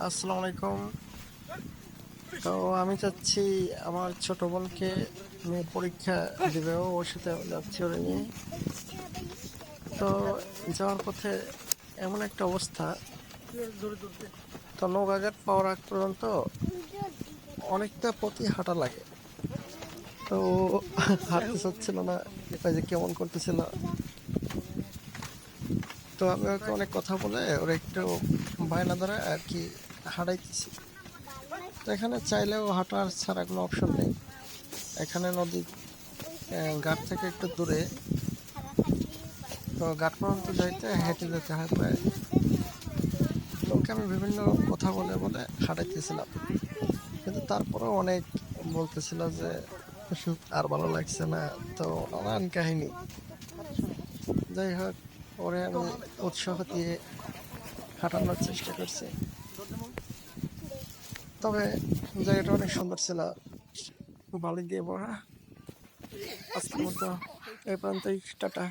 আসসালামু আলাইকুম। তো আমি চাচ্ছি আমার ছোট বোনকে নিয়ে পরীক্ষা দিবে, ওর সাথে যাচ্ছি ওরে নিয়ে। তো যাওয়ার পথে এমন একটা অবস্থা, তো নৌকাঘাট পাওয়ার আগ পর্যন্ত অনেকটা পথই হাঁটা লাগে। তো ও হাঁটতে চাচ্ছিল না, ওই যে কেমন করতেছিল। তো আমি ওকে অনেক কথা বলে ওরা একটু বায়না ধরে আর কি হাঁটাইতেছি। তো এখানে চাইলেও হাঁটার ছাড়া কোনো অপশন নেই। এখানে নদী ঘাট থেকে একটু দূরে, তো ঘাট পর্যন্ত যাইতে হেঁটে যেতে হয় প্রায়। তো ওকে আমি বিভিন্ন কথা বলে বলে হাঁটাইতেছিলাম, কিন্তু তারপরেও অনেক বলতেছিল যে আর ভালো লাগছে না। তো নানান কাহিনী, যাই হোক, ওরে আমি উৎসাহ দিয়ে হাঁটানোর চেষ্টা করছি। তবে জায়গাটা অনেক সুন্দর ছিল, বালি দিয়ে ভরা। আজকের মতো এই পর্যন্তই, টাটা।